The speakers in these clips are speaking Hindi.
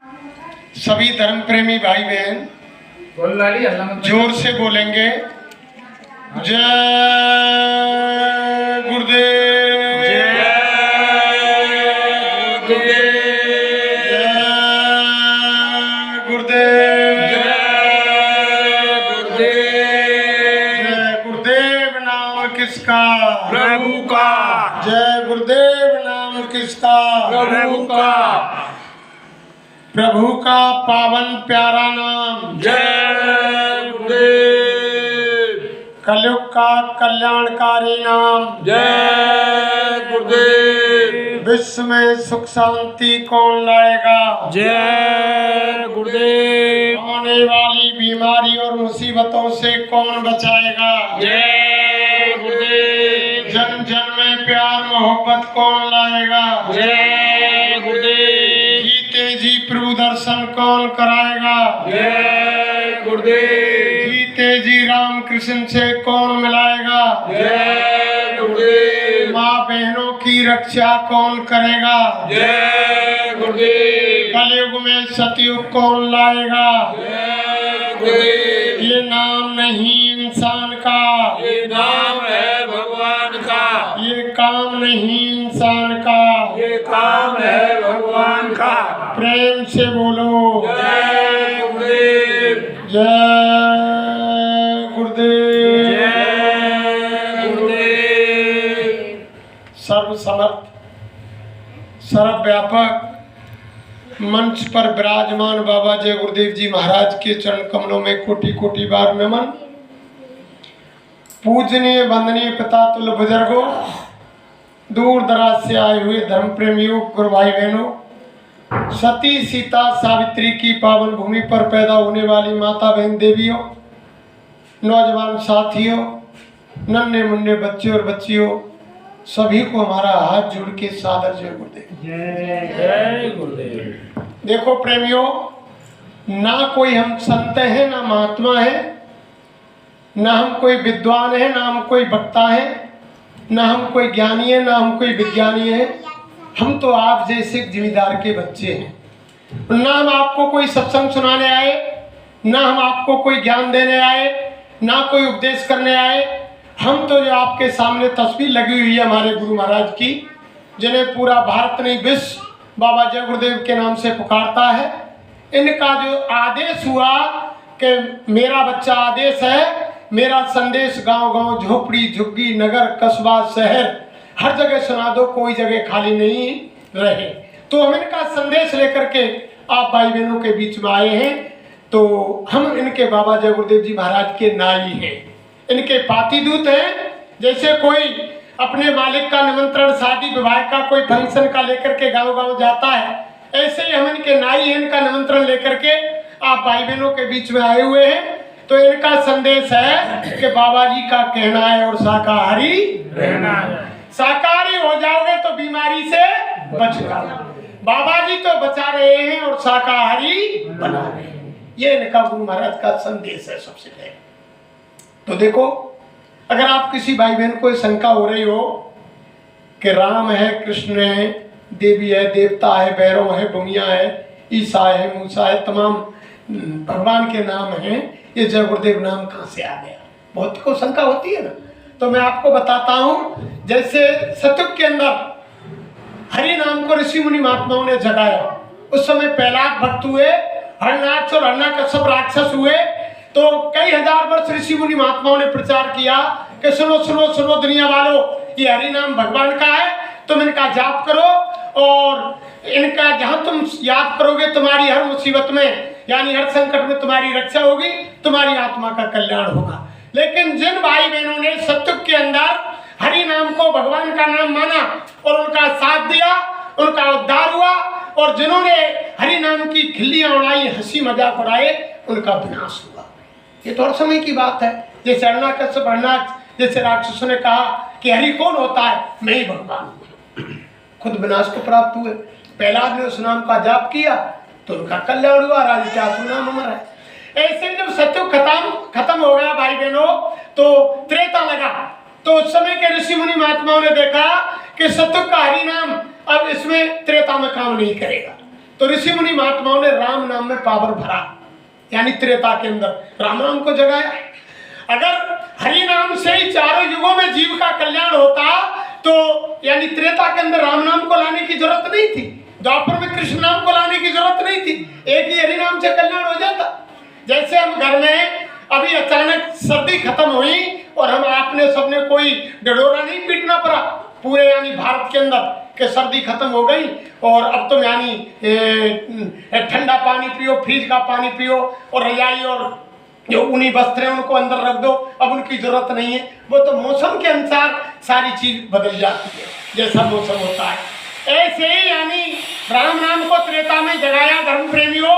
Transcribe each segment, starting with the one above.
सभी धर्म प्रेमी भाई बहन जोर से बोलेंगे जय गुरुदेव, जय गुरुदेव, जय गुरुदेव नाम किसका? प्रभु का। जय गुरुदेव नाम किसका? प्रभु का। प्रभु का पावन प्यारा नाम जय गुरुदेव। कलयुग का कल्याणकारी नाम जय गुरुदेव। विश्व में सुख शांति कौन लाएगा? जय गुरुदेव। आने वाली बीमारी और मुसीबतों से कौन बचाएगा? जय गुरुदेव। जन जन में प्यार मोहब्बत कौन लाएगा? जय गुरुदेव। जीते जी प्रभु दर्शन कौन कराएगा? जय गुरुदेव। जीते जी राम कृष्ण से कौन मिलाएगा? जय गुरुदेव। माँ बहनों की रक्षा कौन करेगा? जय गुरुदेव। कलयुग में सतयुग कौन लाएगा? जय गुरुदेव। ये नाम नहीं इंसान का, ये नाम है भगवान का। ये काम नहीं इंसान का, ये काम है भगवान का। प्रेम से बोलो जय गुरुदेव। जय गुरुदेव। जय गुरुदेव। सर्वसमर्थ सर्वव्यापक मंच पर विराजमान बाबा जय गुरुदेव जी महाराज के चरण कमलों में कोटि कोटि बार नमन। पूजनीय वंदनीय पिता तुल्य बुजुर्गों, दूर दराज से आए हुए धर्म प्रेमियों, गुरु भाई बहनों, सती सीता सावित्री की पावन भूमि पर पैदा होने वाली माता बहन देवियों, नौजवान साथियों, नन्हे मुन्ने बच्चे और बच्चियों, सभी को हमारा हाथ जोड़ के सादर जय गुरुदेव। जय गुरुदेव। देखो प्रेमियों, ना कोई हम संत हैं, ना महात्मा है, ना हम कोई विद्वान है, ना हम कोई वक्ता है, ना हम कोई ज्ञानी है, ना हम कोई विज्ञानी है। हम तो आप जैसे जिम्मेदार के बच्चे हैं। ना हम आपको कोई सत्संग सुनाने आए, ना हम आपको कोई ज्ञान देने आए, ना कोई उपदेश करने आए। हम तो जो आपके सामने तस्वीर लगी हुई है हमारे गुरु महाराज की, जिन्हें पूरा भारत नहीं विश्व बाबा जय गुरुदेव के नाम से पुकारता है, इनका जो आदेश हुआ कि मेरा बच्चा आदेश है, मेरा संदेश गांव गांव, झोपड़ी झुग्गी, नगर कस्बा, शहर, हर जगह सुना दो, कोई जगह खाली नहीं रहे। तो हम इनका संदेश लेकर के आप भाई बहनों के बीच में आए हैं। तो हम इनके बाबा जय गुरुदेव जी महाराज के नाई हैं, इनके पाती दूत हैं। जैसे कोई अपने मालिक का निमंत्रण शादी विवाह का कोई फंक्शन का लेकर के गांव गांव जाता है, ऐसे ही हम इनके नाई हैं, इनका निमंत्रण लेकर के आप भाई बहनों के बीच में आए हुए हैं। तो इनका संदेश है कि बाबा जी का कहना है और शाकाहारी रहना है। शाकाहारी हो जाओगे तो बीमारी से बच जाओगे। बाबा जी तो बचा रहे हैं और शाकाहारी बना रहे हैं। ये इनका गुरु महाराज का संदेश है सबसे पहले। तो देखो, अगर आप किसी भाई बहन को शंका हो रही हो कि राम है, कृष्ण है, देवी है, देवता है, भैरव है, बुमिया है, ईसा है, मूसा है, तमाम भगवान के नाम हैं, ये जय गुरुदेव नाम कहाँ से आ गया, बहुत को शंका होती है ना। तो मैं आपको बताता हूँ, जैसे सतयुग के अंदर हरि नाम को ऋषि मुनि महात्माओं ने जगाया, उस समय प्रहलाद भक्त हुए, हरनाक्ष और हरणाकश्यप राक्षस हुए। तो कई हजार वर्ष ऋषि मुनि महात्माओं ने प्रचार किया कि सुनो सुनो सुनो दुनिया वालों, ये हरि नाम भगवान का है, तुम इनका जाप करो और इनका जहां तुम याद करोगे तुम्हारी हर मुसीबत में, यानी हर संकट में तुम्हारी रक्षा होगी, तुम्हारी आत्मा का कल्याण होगा। लेकिन जिन भाई बहनों ने सतयुग के अंदर हरि नाम को भगवान का नाम माना और उनका साथ दिया, उनका उद्धार हुआ, और जिन्होंने हरि नाम की खिल्लियां उड़ाई, हंसी मजाक उड़ाए, उनका विनाश हुआ। ये तो हर समय की बात है। जैसे हरणाकश्यप जैसे राक्षसों ने कहा कि हरि कौन होता है, मैं ही भगवान हूँ, खुद विनाश को प्राप्त हुए। प्रहलाद ने उस नाम का जाप किया तो उनका कल्याण हुआ, राजा क्या सुनाम अमर है। ऐसे जब सतयुग खत्म हो गया भाई बहनों, तो त्रेता लगा। तो उस समय के ऋषि मुनि महात्माओं ने देखा कि सतयुग का हरि नाम अब इसमें त्रेता में काम नहीं करेगा। तो ऋषि मुनि महात्माओं ने राम नाम में पावर भरा, यानी त्रेता के अंदर राम नाम को जगाया। अगर हरि नाम से ही चारों युगों में जीव का कल्याण होता तो यानी त्रेता के अंदर राम नाम को लाने की जरूरत नहीं थी, द्वापर में कृष्ण नाम को लाने की जरूरत नहीं थी, एक ही हरि नाम से कल्याण हो जाता। जैसे हम घर में अभी अचानक सर्दी खत्म हुई और हम आपने सबने कोई डडोरा नहीं पीटना पड़ा, पूरे यानी भारत के अंदर के सर्दी खत्म हो गई और अब तुम यानी ठंडा पानी पियो, फ्रिज का पानी पियो और रजाई और जो ऊनी वस्त्र है उनको अंदर रख दो, अब उनकी जरूरत नहीं है। वो तो मौसम के अनुसार सारी चीज बदल जाती है, जैसा मौसम होता है। ऐसे ही यानी राम नाम को त्रेता में जगाया धर्म प्रेमियों,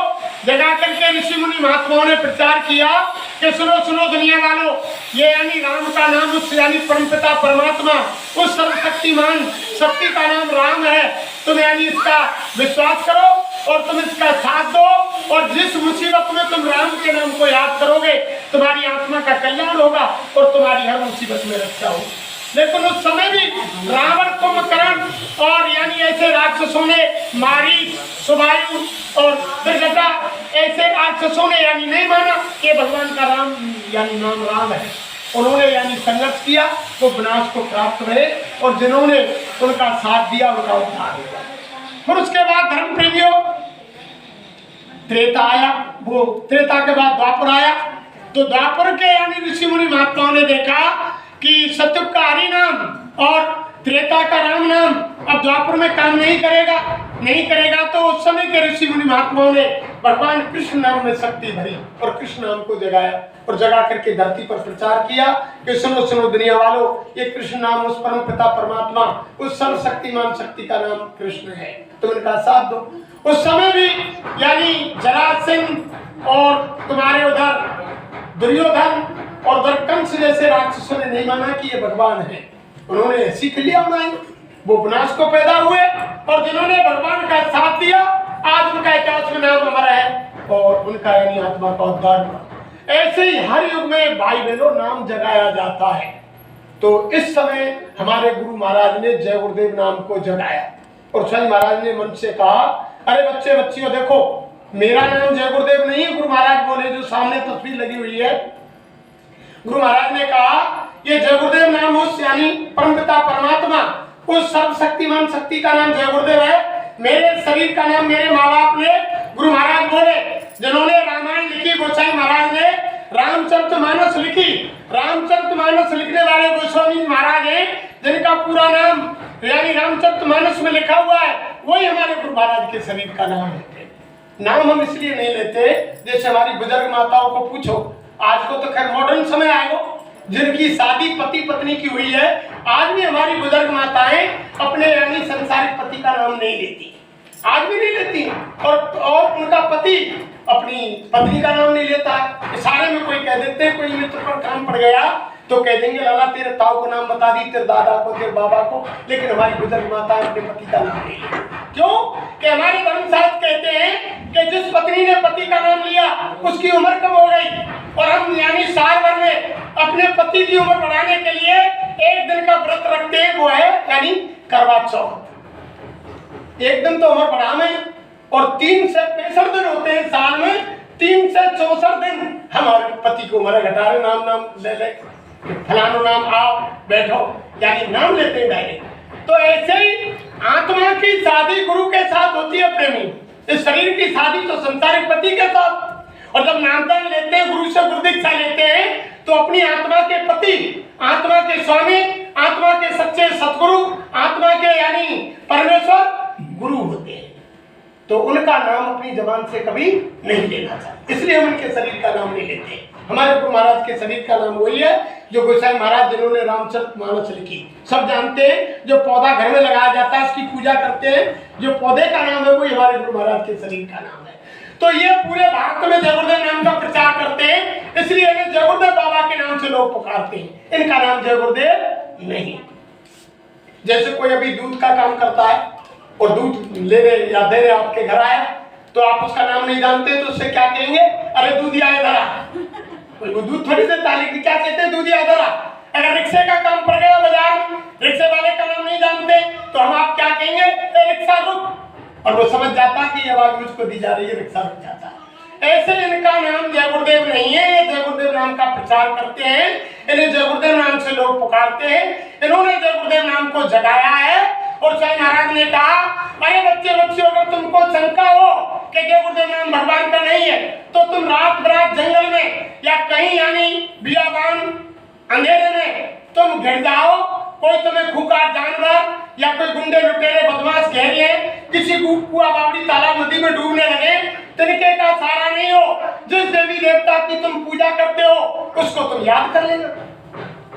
जगा करके ऋषि मुनि महात्माओं ने प्रचार किया कि सुनो सुनो दुनिया वालों, ये यानी राम का नाम उस यानी परमपिता परमात्मा उस सर्वशक्तिमान शक्ति का नाम राम है, तुम यानी इसका विश्वास करो और तुम इसका साथ दो और जिस मुसीबत में तुम राम के नाम को याद करोगे तुम्हारी आत्मा का कल्याण होगा और तुम्हारी हर मुसीबत में रक्षा होगी। लेकिन उस समय भी रावण, कुंभकर्ण और यानी ऐसे राक्षसों ने, मारी, सुबायु और दुर्घटा, ऐसे राक्षसों ने यानी नहीं माना कि भगवान का राम यानी नाम राम है। उन्होंने यानी संघर्ष किया तो विनाश को प्राप्त रहे और जिन्होंने उनका साथ दिया उनका उद्धार हुआ। फिर उसके बाद धर्म प्रेमियों त्रेता आया, वो त्रेता के बाद द्वापर आया। तो द्वापर के यानी ऋषि मुनि महात्माओं ने देखा कि सतयुग का हरि नाम और त्रेता का राम नाम अब द्वापर में काम नहीं करेगा तो उस समय के ऋषि मुनि महात्माओं ने भगवान कृष्ण नाम में शक्ति भरी और कृष्ण नाम को जगाया और जगा करके धरती पर प्रचार किया कि सुनो सुनो दुनिया वालों, ये कृष्ण नाम उस परम पिता परमात्मा उस सर्वशक्तिमान शक्ति का नाम कृष्ण है, तुम इनका साथ दो। उस समय भी यानी जरासंध और तुम्हारे उधर दुर्योधन और उधर कंस जैसे राक्षसों ने नहीं माना कि ये भगवान है, उन्होंने सीख लिया उन्हें, वो विनाश को पैदा हुए और जिन्होंने भगवान का साथ दिया आज उनका इतिहास में नाम अमर है और उनका यानी आत्मा का उद्धार हुआ। ऐसे ही हर युग में भाई बहनों नाम जगाया जाता है। तो इस समय हमारे गुरु महाराज ने जय गुरुदेव नाम को जगाया और स्वयं महाराज ने मन से कहा, अरे बच्चे बच्चियों देखो, मेरा नाम जय गुरुदेव नहीं है। गुरु महाराज बोले, जो सामने तस्वीर लगी हुई है, गुरु महाराज ने कहा ये जय गुरुदेव नाम उस यानी परमपिता परमात्मा उस सर्वशक्तिमान शक्ति का नाम जय गुरुदेव है। मेरे शरीर का नाम मेरे माँ बाप ने, गुरु महाराज बोले, जिन्होंने रामायण लिखी, गोसाई महाराज ने रामचरितमानस लिखी। रामचरितमानस लिखने वाले गोस्वामी महाराज हैं, जिनका पूरा नाम यानी रामचरितमानस में लिखा हुआ है, वही हमारे गुरु महाराज के शरीर का नाम है। नाम हम इसलिए नहीं लेते, जैसे हमारी बुजुर्ग माताओं को पूछो, आज को तो खैर मॉडर्न समय आएगा, जिनकी शादी पति पत्नी की हुई है, आज भी हमारी बुजुर्ग माताएं अपने यानी संसारिक पति का नाम नहीं लेती, आज भी नहीं लेती और उनका पति अपनी पत्नी का नाम नहीं लेता। इशारे में कोई कह देते हैं, कोई मित्र पर काम पड़ गया तो कह देंगे लाला तेरे ताऊ को नाम बता दी, तेरे दादा को, तेरे बाबा को, लेकिन हमारी बुजुर्ग माता अपने पति का नाम नहीं लेती। क्यों? कि हमारे धर्मशास्त्र कहते हैं कि जिस पत्नी ने पति का नाम लिया उसकी उम्र कम हो गई और हम यानी साल भर में अपने पति की उम्र बढ़ाने के लिए एक दिन का व्रत रखते हैं, वो है यानी करवा चौथ। एक दिन तो उम्र बढ़ाने और 3 से 65 दिन होते हैं साल में, 3 से 64 दिन हमारे पति को उम्र घटा रहे, नाम ले ले, फलानो नाम आओ बैठो, यानी नाम लेते हैं डायरेक्ट। तो ऐसे ही आत्मा की शादी गुरु के साथ होती है प्रेमी, इस शरीर की शादी तो संसारिक पति के साथ। और जब नामदान लेते हैं, गुरु से गुरु दीक्षा लेते हैं, तो अपनी आत्मा के पति, आत्मा के स्वामी, आत्मा के सच्चे सतगुरु, आत्मा के यानी परमेश्वर गुरु होते हैं। तो उनका नाम अपनी जबान से कभी नहीं लेना चाहिए, इसलिए हम उनके शरीर का नाम नहीं लेते। हमारे गुरु महाराज के शरीर का नाम वही है जो गोसाई महाराज जिन्होंने रामचरितमानस लिखी। सब जानते हैं, जो पौधा घर में लगाया जाता है उसकी पूजा करते हैं, जो पौधे का नाम है वही हमारे गुरु महाराज के शरीर का नाम है। तो ये पूरे भारत में जय गुरुदेव नाम का प्रचार करते हैं, इसलिए इन्हें जय गुरुदेव बाबा के नाम से लोग पुकारते हैं, इनका नाम जय गुरुदेव नहीं। जैसे कोई अभी दूध का काम करता है और दूध ले रहे या दे रहे आपके घर आया, तो आप उसका नाम नहीं जानते तो उससे क्या कहेंगे, अरे दूध आया इधर आ। वो दूध थोड़ी देता है, लेकिन क्या कहते हैं, दूध आया इधर आ। अगर रिक्शे का काम पड़ गया बाजार में, रिक्शे वाले का नाम नहीं जानते तो हम आप क्या कहेंगे, रिक्शा रुक, और वो समझ जाता कि ये आवाज मुझको दी जा रही है, रिक्शा रुक जाता है। ऐसे इनका नाम जय गुरुदेव नहीं है, ये जय गुरुदेव नाम का प्रचार करते हैं, इन्हें जय गुरुदेव नाम से लोग पुकारते हैं, इन्होंने जय गुरुदेव नाम को जगाया है। और साईं महाराज ने कहा, अरे बच्चे बच्चे, अगर तुमको शंका हो कि जय गुरुदेव नाम भगवान का नहीं है, तो तुम रात बरात जंगल में या कहीं यानी बियाबान अंधेरे में तुम घिर जाओ, कोई तुम्हें खूंखार जानवर या कोई गुंडे लुटेरे बदमाश घेर ले, किसी कुआ बावड़ी तालाब नदी में डूबने लगे, तिनके का सहारा नहीं हो। जिस देवी देवता की तुम पूजा करते हो उसको तुम याद कर लेना,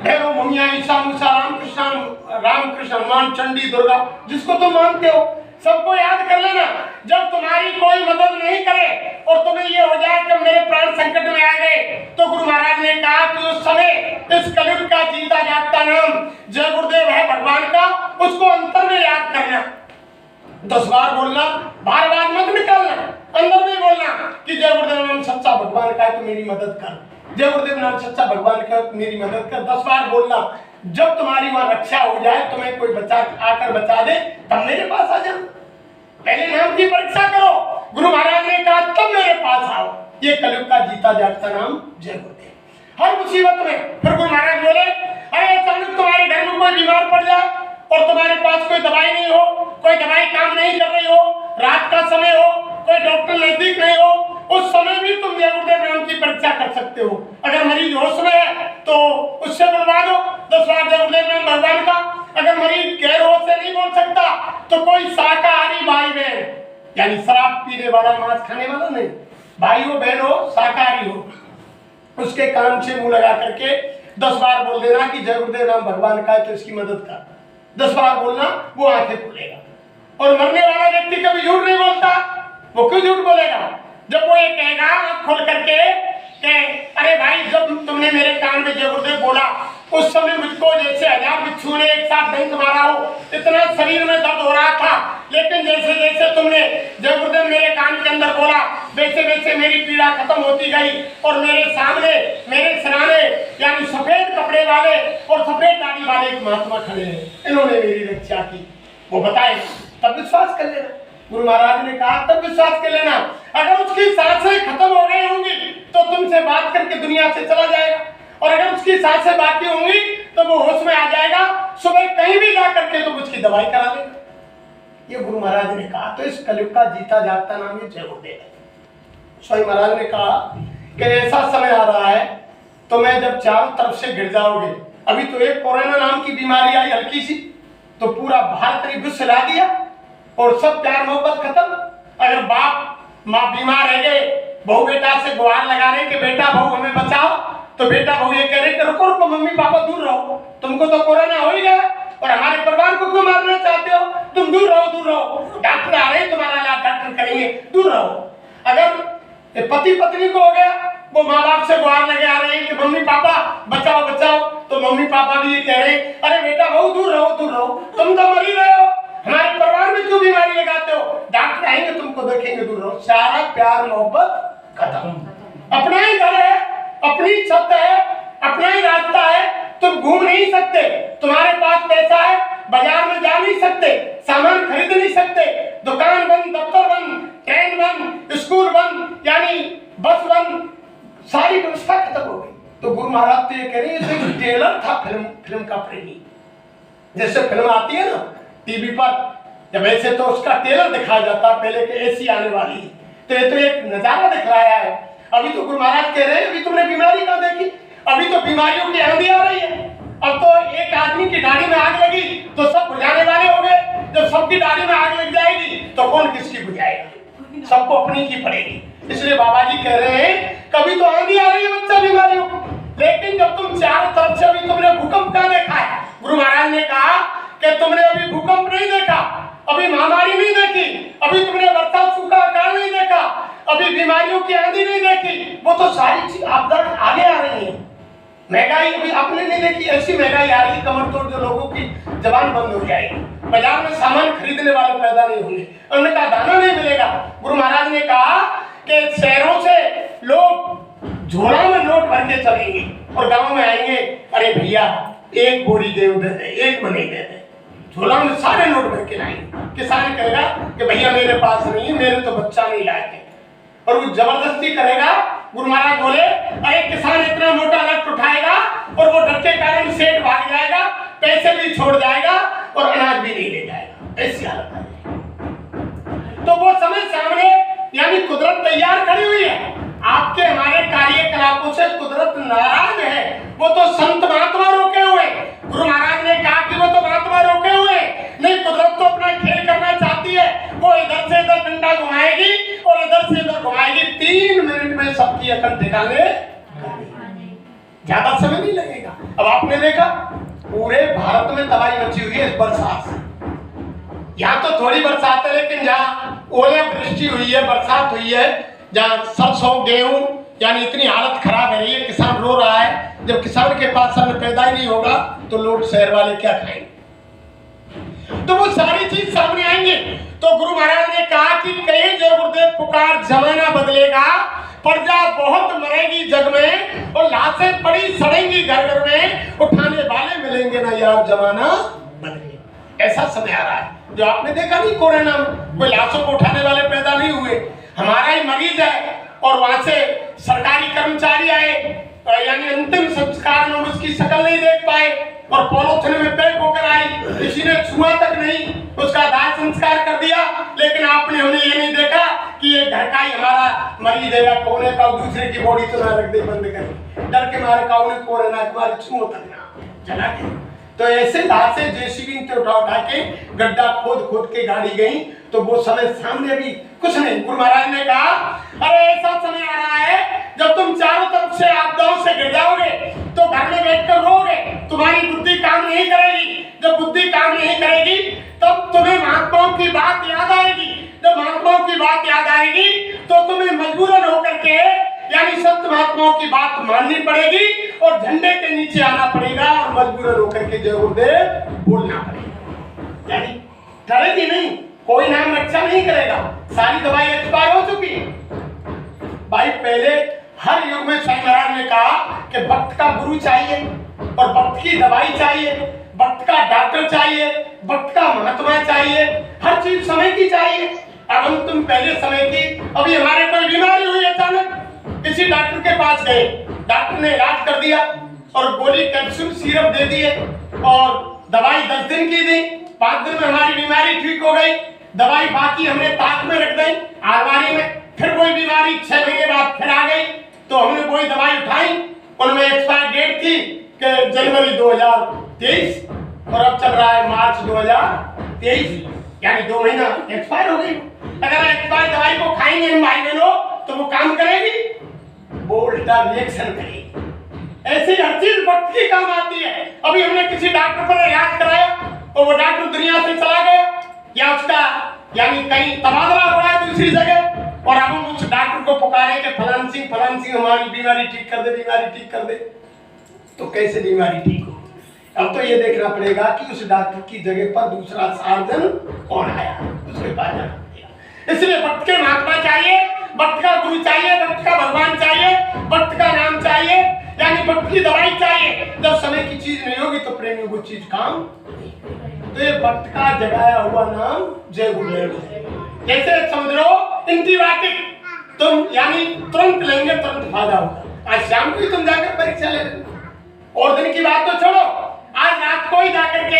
भैरव भूमिया ईसा मूसा राम कृष्ण हनुमान चंडी दुर्गा, जिसको तुम मानते हो सबको याद कर लेना। जब तुम्हारी कोई मदद नहीं करे और तुम्हें ये हो जाए कि मेरे प्राण संकट में आ गए, तो गुरु महाराज ने कहा कि उस समय इस कलयुग का जीता जागता नाम जय गुरुदेव है भगवान का, उसको अंतर में याद करना। 10 बार बोलना, बार बार मत निकालना, अंदर में बोलना कि जय गुरुदेव नाम सच्चा भगवान का है तो मेरी मदद कर, जय गुरुदेव नाम सच्चा भगवान का मेरी मदद कर। 10 बार बोलना। जब तुम्हारी वहां रक्षा हो जाए, तुम्हें कोई आकर बचा दे, तब मेरे पास आ जाना। पहले नाम की परीक्षा करो। गुरु महाराज ने कहा तब मेरे पास आओ। ये कलयुग का जीता जागता नाम जय गुरुदेव। हर मुसीबत में फिर गुरु महाराज बोले, अरे अचानक तुम्हारे घर में कोई बीमार पड़ जाए और तुम्हारे पास कोई दवाई नहीं हो, कोई दवाई काम नहीं कर रही हो, रात का समय हो, कोई डॉक्टर नजदीक नहीं हो, उस समय भी तुम जय गुरुदेव नाम की परीक्षा कर सकते हो। अगर मरीज होश में है तो उससे बुलवा दो 10 बार जय गुरुदेव नाम भगवान का। अगर मरीज गैर होश से नहीं बोल सकता तो कोई शाकाहारी भाई बहन, यानी शराब पीने वाला, मांस खाने वाला नहीं, भाई हो बहन हो, शाकाहारी हो, उसके कान से मुंह लगा करके 10 बार बोल देना कि जय गुरुदेव नाम भगवान का है तो इसकी मदद कर। 10 बार बोलना, वो आंखें खोलेगा। और मरने वाला व्यक्ति कभी झूठ नहीं बोलता। वो क्यों झूठ बोलेगा? जब वो ये कहेगा आंख खोल करके कि अरे भाई, जब तुमने मेरे कान में जय गुरुदेव बोला उस समय मुझको जैसे 1000 बिच्छू ने एक साथ डंक मारा हो, इतना शरीर में दर्द हो रहा था, लेकिन जैसे जैसे तुमने जय गुरुदेव मेरे कान के अंदर बोला, वैसे वैसे मेरी पीड़ा खत्म होती गई। और मेरे सामने मेरे सिराने यानी सफेद कपड़े वाले और सफेद दाढ़ी वाले एक महात्मा खड़े हैं, इन्होंने मेरी रक्षा की। वो बताए तब विश्वास कर लेना। गुरु महाराज ने कहा तब विश्वास कर लेना। अगर उसकी सांसें खत्म हो गई होंगी तो तुमसे बात करके दुनिया से चला जाएगा, और अगर उसकी सांसें बाकी होंगी तो वो होश में आ जाएगा। सुबह कहीं भी जा करके तुम उसकी दवाई करा लेना। ये गुरु महाराज ने कहा। तो इस कलयुग का जीता जागता नाम ये जय गुरुदेव है। स्वामी महाराज ने कहा कि ऐसा समय आ रहा है तो मैं जब चारों तरफ से गिर जाओगे, अभी तो एक कोरोना नाम की बीमारी आई हल्की सी, तो पूरा भारत ने विश्व हिला दिया और सब प्यार मोहब्बत खत्म। अगर बाप माँ बीमार रह गए, बहू बेटा से गुहार लगा रहे कि बेटा बहू हमें बचाओ, तो बेटा बहू ये कह रहे कि रुको रुको मम्मी पापा दूर रहो, तुमको तो कोरोना हो ही गया और हमारे परिवार को क्यों मारना चाहते हो, तुम दूर रहो दूर रहो, डॉक्टर आ रहे हैं तुम्हारा इलाज डॉक्टर करेंगे, दूर रहो। अगर पति पत्नी को हो गया, वो माँ बाप से गुहार लगे आ रहे हैं कि मम्मी पापा बचाओ बचाओ, तो मम्मी पापा भी ये कह रहे हैं अरे बेटा बहू दूर रहो, तुम तो मर ही रहे हो, हमारे परिवार में क्यों बीमारी लगाते हो, डॉक्टर आएंगे तुमको देखेंगे, दूर रहो। सारा प्यार मोहब्बत खत्म। अपना ही घर है, अपनी छत है, अपना ही रास्ता है, तुम घूम नहीं सकते, तुम्हारे पास पैसा है, बाजार में जा नहीं सकते, सामान खरीद नहीं सकते, दुकान बंद, दफ्तर बंद, ट्रेन बंद, स्कूल बंद, यानी बस बंद, सारी व्यवस्था खत्म हो गई। तो गुरु महाराज तो ये कह रहे हैं ट्रेलर था फिल्म का प्रेमी। जैसे फिल्म आती है ना टीवी पर, जब ऐसे तो उसका ट्रेलर दिखाया जाता है, पहले के ऐसी आने वाली, तो ये तो एक नजारा दिखलाया है। अभी तो गुरु महाराज कह रहे हैं अभी तुमने बीमारी ना देखी, अभी तो बीमारियों की आंधी आ रही है। अब तो एक आदमी की दाढ़ी में आग लगी तो सब बुझाने वाले हो गए, जब सबकी दाढ़ी में आग लग जाएगी तो कौन किसकी बुझाएगा, सबको अपनी की पड़ेगी। इसलिए बाबा जी कह रहे हैं कभी तो आंधी आ रही है बच्चा बीमारियों की, लेकिन जब तुम चारों तरफ से अभी तुमने भूकंप का देखा है, गुरु महाराज ने कहा कि तुमने अभी भूकंप नहीं देखा, अभी महामारी नहीं देखी, अभी तुमने वर्षा सूखा अकाल नहीं देखा, अभी बीमारियों की आंधी नहीं देखी, वो तो सारी चीज आपदा आगे आ रही है। महंगाई अभी आपने नहीं देखी, ऐसी महंगाई आ रही कमर तोड़, जो लोगों की जबान बंद हो जाएगी, बाजार में सामान खरीदने वाले पैदा नहीं होंगे, अन्न का दाना नहीं मिलेगा। गुरु महाराज ने कहा कि शहरों से लोग झोला में नोट भर के चलेंगे और गाँव में आएंगे, अरे भैया एक बोरी गेहूं दे दे, एक मनी दे दे, झोला में सारे नोट भर के लाएंगे। किसान कहेगा कि भैया मेरे पास नहीं है, मेरे तो बच्चा नहीं लायक है, और वो जबरदस्ती करेगा। गुरु महाराज बोले अरे किसान इतना मोटा लट उठाएगा और वो डर के कारण सेठ भाग जाएगा, पैसे भी छोड़ जाएगा और अनाज भी नहीं ले जाएगा, ऐसी हालत है। तो वो समय सामने यानी कुदरत तैयार खड़ी हुई है। आपके हमारे कार्यकलापों से कुदरत नाराज है। वो तो संत महात्मा रोके हुए, गुरु महाराज ने कहा कि वो तो महात्मा रोके हुए नहीं, कुदरत तो अपना खेल करना चाहती है। वो इधर से इधर डंडा घुमाएगी और इधर से इधर घुमाएगी, 3 मिनट में सबकी अकल ठिकाने, ज्यादा समय नहीं लगेगा। अब आपने देखा पूरे भारत में तबाही मची हुई है इस बरसात से। यहाँ तो थोड़ी बरसात है, लेकिन जहाँ ओलावृष्टि हुई है, बरसात हुई है, जहाँ सरसों गेहूं यानी इतनी हालत खराब है रही है, किसान रो रहा है। जब किसान के पास अन्न पैदा ही नहीं होगा तो लोग शहर वाले क्या खाएंगे? तो वो सारी चीज सामने आएंगे। तो गुरु महाराज ने कहा कि कहे जय गुरुदेव पुकार, जमाना बदलेगा, प्रजा बहुत मरेगी जग में और लाशें पड़ी सड़ेंगी घर घर में, उठाने वाले मिलेंगे ना यार, जमाना बदलेगा। ऐसा समय आ रहा है जो आपने देखा नहीं, कोरोना में कोई लाशों को उठाने वाले पैदा नहीं हुए। हमारा ही मरीज है और वहां से सरकारी कर्मचारी आए, यानी अंतिम संस्कार में उसकी शक्ल नहीं देख पाए और पॉलिथीन में पैक होकर आई, किसी ने छुआ तक नहीं, उसका दाह संस्कार कर दिया। लेकिन आपने हमने ये नहीं देखा कि ये घर का ही हमारा मरीज है या कोने का, दूसरे की बॉडी तो ना रख दे बंद कर, डर के मारे का उन्हें कोरोना के मारे छुओ तक ना चला गया। तो ऐसे लाशें जेसीबी से उठा के गड्ढा खोद के गाड़ी गई। तो वो समय सामने भी कुछ नहीं। गुरु महाराज ने कहा अरे ऐसा समय आ रहा है जब तुम चारों तरफ से आपदाओं से गिर जाओगे तो घर में बैठकर रोगे, तुम्हारी बुद्धि काम नहीं करेगी। जब बुद्धि काम नहीं करेगी तब तुम्हें महात्माओं की बात याद आएगी। जब महात्माओं की बात याद आएगी तो तुम्हें मजबूरन होकर के यानी संत महात्माओं की बात माननी पड़ेगी और झंडे के नीचे आना पड़ेगा और मजबूरन होकर के जय गुरुदेव बोलना पड़ेगा। यानी डरेगी नहीं, कोई नाम रक्षा नहीं करेगा। सारी दवाई एक्सपायर हो चुकी है भाई। पहले हर युग में साईं महाराज ने कहा कि वक्त का गुरु चाहिए और वक्त की दवाई चाहिए, वक्त का डॉक्टर चाहिए, वक्त का महात्मा चाहिए, हर चीज समय की चाहिए। अब हम तुम पहले समय की, अभी हमारे कोई बीमारी हुई अचानक, किसी डॉक्टर के पास गए, डॉक्टर ने इलाज कर दिया और गोली कैप्सूल सिरप दे दिए और दवाई 10 दिन की दी, 5 दिन में हमारी बीमारी ठीक हो गई। दवाई बाकी हमने ताक में रख दी अलमारी में, फिर कोई बीमारी 6 महीने बाद फिर आ गई तो हमने कोई दवाई उठाई, उनमें एक्सपायर डेट थी कि जनवरी 2023 और अब चल रहा है मार्च 2023, यानी 2 महीना एक्सपायर हो गई। अगर एक्सपायर दवाई को खाएंगे हम भाई बहनों तो वो काम करेगी, वो उल्टा रिएक्शन करेगी। ऐसी हर चीज वक्त की काम आती है। अभी हमने किसी डॉक्टर पर इलाज कराया और वो डॉक्टर दुनिया से चला गया या उसका यानी कहीं तबादला हो रहा है दूसरी जगह और अब हम उस डॉक्टर को पुकारे कि फलान सिंह हमारी बीमारी ठीक कर दे, बीमारी ठीक कर दे। तो कैसे बीमारी ठीक हो? अब तो ये देखना पड़ेगा कि उस डॉक्टर की जगह पर दूसरा सर्जन कौन आया, उसके पास जाना पड़ेगा। इसलिए वक्त के महात्मा चाहिए, वक्त का गुरु चाहिए, वक्त का भगवान चाहिए, वक्त का नाम चाहिए, यानी वक्त की दवाई चाहिए। जब समय की चीज नहीं होगी तो प्रेमी वो चीज काम नहीं। तो ये वक्त का जगाया हुआ नाम जय गुरुदेव है। जैसे समझ लो एंटीबायोटिक तुम यानी तुरंत लेंगे तुरंत फायदा होगा। आज शाम को ही तुम जाकर परीक्षा ले लेना और दिन की बात तो छोड़ो, आज रात को ही जाकर के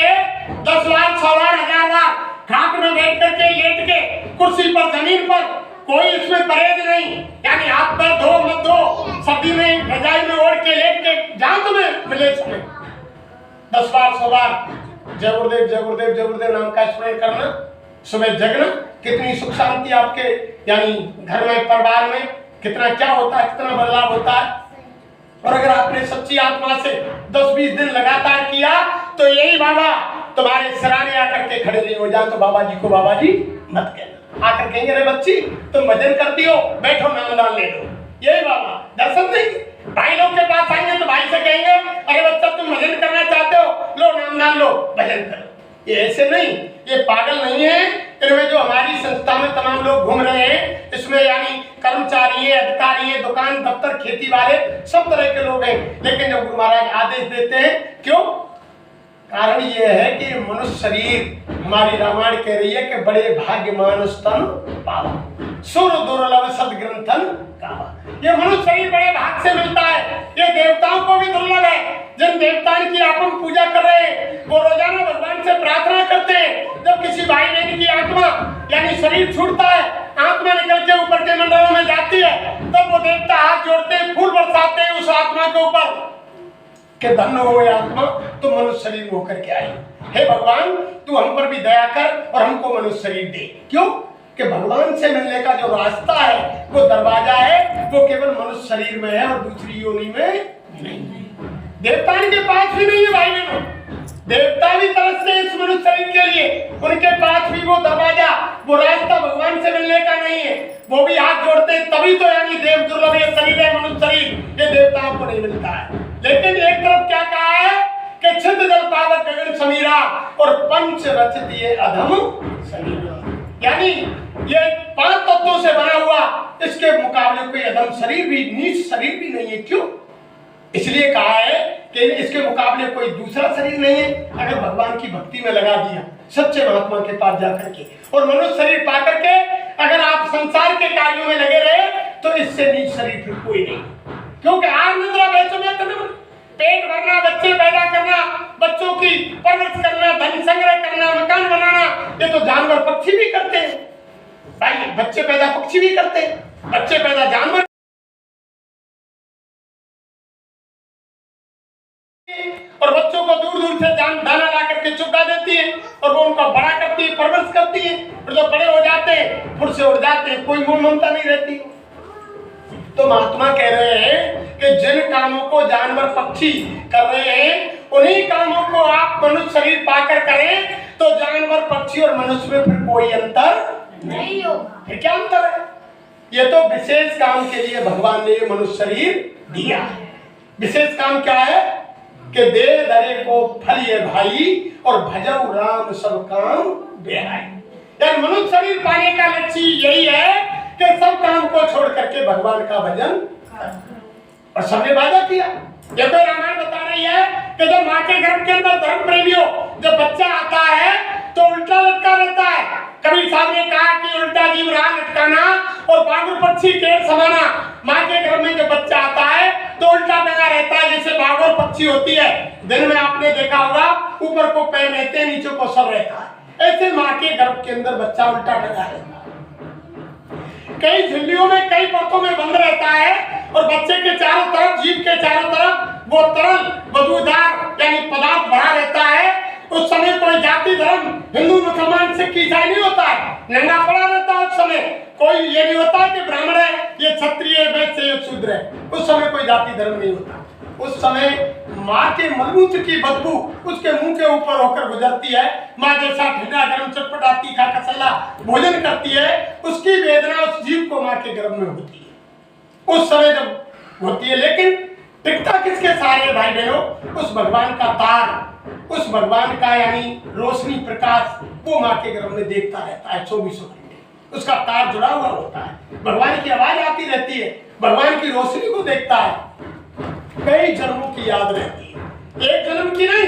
10 बार 100 बार 1000 बार खाट में बैठ करके लेट के कुर्सी पर जमीन पर, कोई इसमें परहेज नहीं, यानी हाथ पर धो मत धो, सर्दी में रजाई में ओढ़ के लेट के जहां तुम्हें मिले समय 10 बार 100 बार जय गुरुदेव जय गुरुदेव जय गुरुदेव नाम का स्मरण करना, सुबह जगना। कितनी सुख शांति आपके यानी घर में परिवार में कितना क्या होता है, कितना बदलाव होता है। और अगर आपने सच्ची आत्मा से 10-20 दिन लगातार किया तो यही बाबा तुम्हारे सराहने आकर के खड़े नहीं हो जाए तो बाबा जी को बाबा जी मत कहना। आकर कहेंगे अरे बच्ची तुम भजन करती हो, बैठो नाम दान ले लो, यही बाबा दर्शन देंगे। भाई लोग के पास आएंगे तो भाई से कहेंगे अरे बच्चा तुम भजन करना चाहते हो, लो नाम दान लो, भजन करो। ये ऐसे नहीं, ये पागल नहीं है। इनमें जो हमारी संस्था में तमाम लोग घूम रहे हैं, इसमें यानी कर्मचारी है, अधिकारी है, दुकान दफ्तर खेती वाले सब तरह के लोग हैं। लेकिन जब गुरु महाराज आदेश देते हैं, क्यों कारण ये है कि मनुष्य शरीर, हमारी रामायण कह रही है कि बड़े भाग्यमान स्तन पावा, सुर दुर्लभ सदग्रंथन कावा। ये मनुष्य शरीर बड़े भाग से मिलता है, ये देवताओं को भी दुर्लभ है। जिन देवताओं की आप हम पूजा कर रहे हैं वो रोजाना भगवान से प्रार्थना करते हैं। जब किसी भाई बहन की आत्मा यानी शरीर छूटता है, आत्मा निकल के ऊपर के मंडलों में जाती है, तब वो देवता हाथ जोड़ते हैं, फूल बरसाते हैं उस आत्मा के ऊपर कि धन्य हो ये आत्मा, तो मनुष्य शरीर होकर के आई। हे भगवान, तू हम पर भी दया कर और हमको मनुष्य शरीर दे। क्यों? कि भगवान से मिलने का जो रास्ता है, वो दरवाजा है, वो केवल मनुष्य शरीर में है और दूसरी योनि में नहीं। देवताओं के पास भी नहीं है भाई बहनों, देवता भी तरसते हैं इस मनुष्य शरीर के लिए, उनके पास भी वो दरवाजा, वो रास्ता भगवान से मिलने का नहीं है। वो भी हाथ जोड़ते हैं तभी तो, यानी देव दुर्लभ ये शरीर है, मनुष्य शरीर, ये देवताओं को नहीं मिलता है। लेकिन एक तरफ क्या कहा है कि छिद जल पावक गगन समीरा और पंच रचित ये अधम शरीर, यानी ये 5 तत्वों से बना हुआ, इसके मुकाबले कोई अधम शरीर भी, नीच शरीर भी नहीं है। क्यों? इसलिए कहा है कि इसके मुकाबले कोई दूसरा शरीर नहीं है। अगर भगवान की भक्ति में लगा दिया, सच्चे महात्मा के पास जाकर के, और मनुष्य शरीर पा करके अगर आप संसार के कार्यों में लगे रहे, तो इससे नीच शरीर फिर कोई नहीं। क्योंकि आज निद्रा बेचो में पेट भरना, बच्चे पैदा करना, बच्चों की परवरिश करना, धन संग्रह करना, मकान बनाना, ये तो जानवर पक्षी भी करते हैं भाई। बच्चे पैदा पक्षी भी करते हैं, बच्चे पैदा जानवर, और बच्चों को दूर दूर से दाना ला करके चुगा देती है और वो उनका बड़ा करती है, परवरिश करती है। और जब बड़े हो जाते हैं, फुर से उड़ जाते हैं, कोई मोह ममता नहीं रहती। तो महात्मा कह रहे हैं कि जिन कामों को जानवर पक्षी कर रहे हैं, उन्हीं कामों को आप मनुष्य शरीर पाकर करें, तो जानवर पक्षी और मनुष्य में फिर कोई अंतर नहीं होगा। फिर क्या अंतर है? ये तो विशेष काम के लिए भगवान ने ये मनुष्य शरीर दिया है। विशेष काम क्या है कि दे दरे को फल ये भाई और भजऊ राम सब काम बेहाई। यानी मनुष्य शरीर पाने का लक्ष्य यही है कि सब काम को छोड़ करके भगवान का भजन, और सबने वादा किया। ये कोई रामायण बता रही है कि जब माँ के गर्भ के अंदर धर्म प्रेमियों, जब बच्चा आता है तो उल्टा लटका रहता है। कबीर साहब ने कहा कि उल्टा जीव रहा लटकाना और बागुर पक्षी के समाना। माँ के गर्भ में जब बच्चा आता है तो उल्टा टंगा रहता है, जैसे बागुर पक्षी होती है। दिन में आपने देखा होगा ऊपर को पैर रहते हैं, नीचे को सर रहता है। ऐसे माँ के गर्भ के अंदर बच्चा उल्टा टंगा रहता है, कई झिल्लियों में, कई परतों में बंद रहता है, और बच्चे के चारों तरफ, जीभ के चारों तरफ वो तरल बदबूदार यानी पदार्थ भरा रहता है। उस समय कोई जाति धर्म, हिंदू मुसलमान सिख ईसाई नहीं होता है, नंगा पड़ा रहता है। उस समय कोई ये नहीं होता कि ब्राह्मण है, ये क्षत्रिय है, वैश्य है, शूद्र है। उस समय कोई जाति धर्म नहीं होता। उस समय माँ के मलमूत्र की बदबू उसके मुंह के ऊपर होकर गुजरती है। माँ जैसा ठंडा गरम चटपटा तीखा कसला भोजन करती है, उसकी वेदना उस जीव को माँ के गर्भ में होती है उस समय जब होती है। लेकिन टिकता किसके सहारे भाई बहनों? उस भगवान का तार, उस भगवान का यानी रोशनी प्रकाश, वो माँ के गर्भ में देखता रहता है 24 घंटे। उसका तार जुड़ा हुआ होता है, भगवान की आवाज आती रहती है, भगवान की रोशनी को देखता है। कई जन्मों की याद रहती है, एक जन्म की नहीं।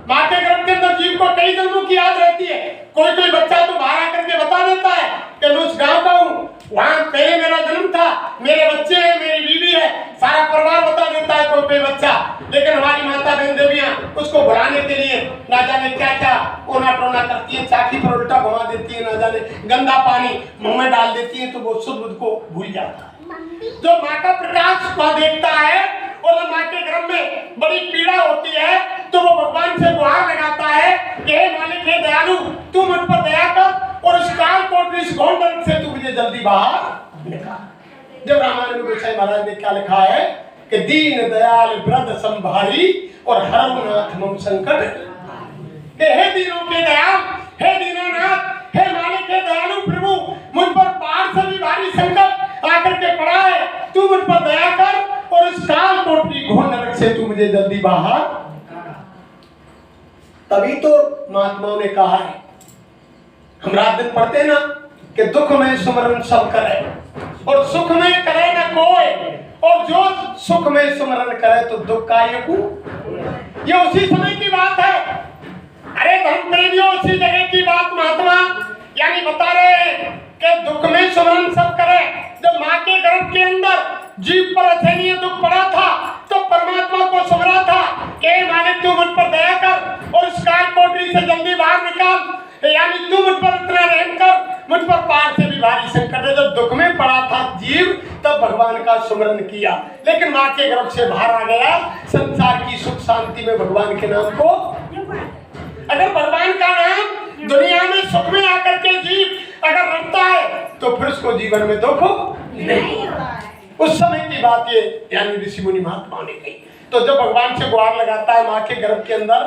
माँ के गर्भ के अंदर जीव को कई जन्मों की याद रहती है। कोई कोई बच्चा तो बाहर आकर के बता देता है कि मैं उस गांव का हूँ, वहाँ पहले मेरा जन्म था, मेरे बच्चे हैं, मेरी बीवी है, सारा परिवार बता देता है कोई कोई बच्चा। लेकिन हमारी माता बहन देवियाँ उसको बुलाने के लिए ना जाने क्या क्या ओना टोना करती है, चाकी पर उल्टा घुमा देती है, ना जाने गंदा पानी मुंह में डाल देती है, तो वो शुद्ध बुद्ध को भूल जाता है। जो माँ का प्रकाश को देखता है और माँ के गर्भ में बड़ी पीड़ा होती है, तो वो भगवान से गुहार लगाता है कि हे मालिक, हे दयालु, तू मुझ पर दया कर और इस काल कोट, इस घोर नरक से तू मुझे जल्दी बाहर निकाल। जब रामायण में गोसाई महाराज ने क्या लिखा है कि दीन दयाल वृद्ध संभारी और हरऊ नाथ मम संकट, कि हे दीनों के दयाल, हे दीनानाथ, हे मालिक, हे दयालु प्रभु, मुझ पर पहाड़ से भी भारी संकट आकर के पड़ा है, तू मुझ पर दया कर और इस काल कोटरी घोर नरक से तू मुझे जल्दी बाहर। तभी तो महात्माओं ने कहा है, हम रात दिन पढ़ते ना कि दुख में सुमरन सब करे और सुख में करे ना कोई, और जो सुख में सुमरन करे तो दुख का ये उसी समय की बात है। यानी बता रहे हैं कि दुख में सुमरन सब करे। जब माँ के गर्भ के अंदर जीव पर असहनीय दुख पड़ा था तो परमात्मा को सुमरा था कि मालिक तू मुझ पर दया कर और इस काल कोठरी से जल्दी बाहर निकाल, यानी तू मुझ पर इतना रहम कर, मुझ पर पार से भी भारी संकट है। जब दुख में पड़ा था जीव तब भगवान का सुमरन किया, लेकिन माँ के गर्भ से बाहर आ गया। संसार की सुख शांति में भगवान के नाम को, अगर भगवान का नाम दुनिया में सुख में आकर के जीव अगर रखता है तो फिर उसको जीवन में दुख नहीं होता है। उस समय की बात ये यानी ऋषि मुनि महात्मा ने कही। तो जब भगवान से गुहार लगाता है माँ के गर्भ के अंदर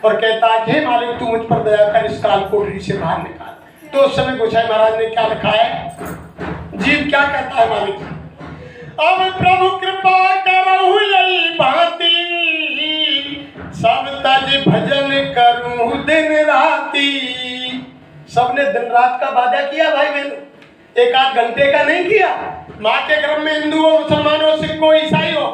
और कहता है हे मालिक तू मुझ पर दया कर, इस काल कोठरी से बाहर निकाल, तो उस समय गोसाई महाराज ने क्या लिखा है, जीव क्या कहता है मालिक, अब प्रभु कृपा करहु यही भांति, सब तज भजन करूं दिन राती। सबने दिन रात का वादा किया भाई बहन, एक आध घंटे का नहीं किया। माँ के गर्भ में हिंदू हो, मुसलमान हो, सिख हो, ईसाई हो,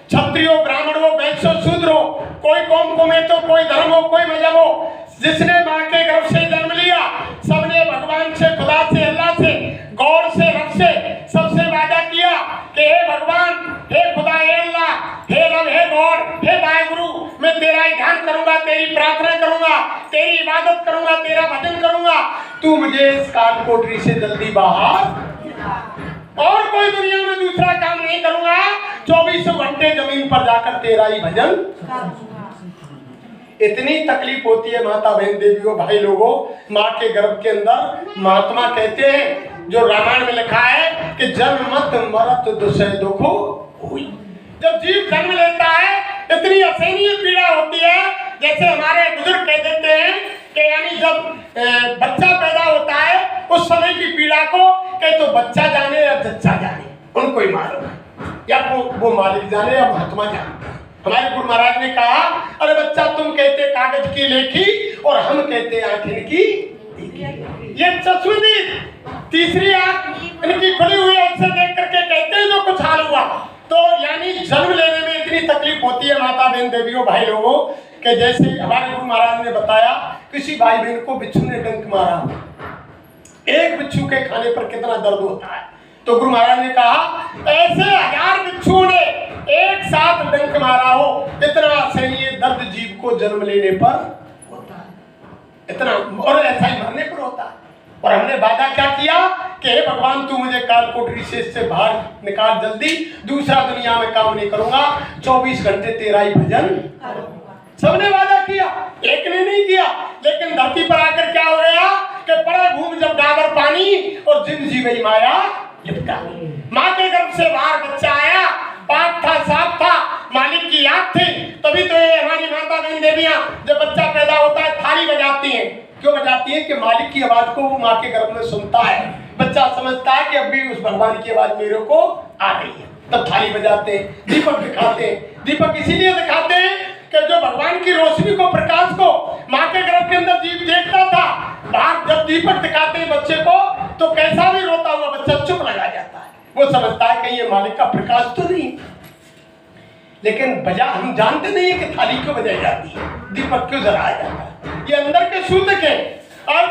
क्षत्रिय हो, ब्राह्मण हो, वैश्य हो, शूद्र हो, कोई कौम कुमेत हो, कोई धर्म हो, कोई मजहब हो, जिसने माँ के गर्भ से जन्म लिया सबने भगवान से, खुदा से, अल्लाह से, गॉड से, रब से, सबसे वादा किया कि हे भगवान, हे खुदा, हे अल्लाह, हे रब, हे गॉड, हे वाहेगुरु, मैं तेरा ही ध्यान करूंगा, तेरी प्रार्थना करूंगा, तेरी इबादत करूंगा, तेरा भजन करूंगा, तू मुझे इस काल कोठरी से जल्दी बाहर, और कोई दुनिया में दूसरा काम नहीं करूंगा, 24 घंटे जमीन पर जाकर तेरा ही भजन। इतनी तकलीफ होती है माता बहन देवियों भाई लोगों, माँ के गर्भ के अंदर। महात्मा कहते हैं जो रामायण में लिखा है कि जन्म मत मरत दुसह दुखो हुई। जब जीव जन्म लेता है इतनी असहनीय पीड़ा होती है, जैसे हमारे बुजुर्ग कह देते हैं कि यानी जब बच्चा पैदा होता है उस समय की पीड़ा को कहे तो बच्चा जाने या जच्चा जाने, उनको ही मालूम है, या वो मालिक जाने या महात्मा जाने। हमारे गुरु महाराज ने कहा अरे बच्चा तुम कहते कागज की लेखी और हम कहते आंखें की, ये चश्मदी तीसरी आंख इनकी खुली हुई ऐसे देख करके कहते हैं जो कुछ हाल हुआ। तो यानी जन्म लेने में इतनी तकलीफ होती है माता बहन देवियों भाई लोगों के, जैसे हमारे गुरु महाराज ने बताया किसी भाई बहन को बिच्छू ने डंक मारा, एक बिच्छू के खाने पर कितना दर्द होता है। तो गुरु महाराज ने कहा ऐसे 1000 बिच्छू ने एक साथ डंक मारा हो, इतना असहनीय दर्द जीव को जन्म लेने पर होता है, इतना, और ऐसा ही मरने पर होता है। और हमने वादा क्या किया कि हे भगवान तू मुझे काल कोठरी से इससे बाहर निकाल जल्दी, दूसरा दुनिया में काम नहीं करूंगा, 24 घंटे तेरा ही भजन। सबने वादा किया, एक ने नहीं किया। लेकिन धरती पर आकर क्या हो गया कि पड़ा घूम जब डाबर पानी और जिन जी गई माया लिपटा। माँ के गर्भ से बाहर बच्चा आया, पाक था, साफ था, मालिक की याद थी, तभी तो ये हमारी माता बहन देवियां जब बच्चा पैदा होता है थाली बजाती हैं। क्यों बजाती है कि मालिक की आवाज को वो माँ के गर्भ में सुनता है, बच्चा समझता है कि अब भी उस भगवान की आवाज मेरे को आ रही है, तब थाली बजाते हैं, दीपक दिखाते हैं। दीपक इसीलिए दिखाते हैं कि जो भगवान की रोशनी को, प्रकाश को माँ के गर्भ के अंदर जीव देखता था, बाहर जब दीपक दिखाते हैं बच्चे को तो कैसा भी रोता हुआ बच्चा चुप लगा जाता है, वो समझता है कि ये मालिक का प्रकाश तो नहीं। लेकिन बजा हम जानते नहीं है कि थाली क्यों बजाई जाती है, दीपक क्यों जलाया जाता है, ये अंदर के सूतक है। और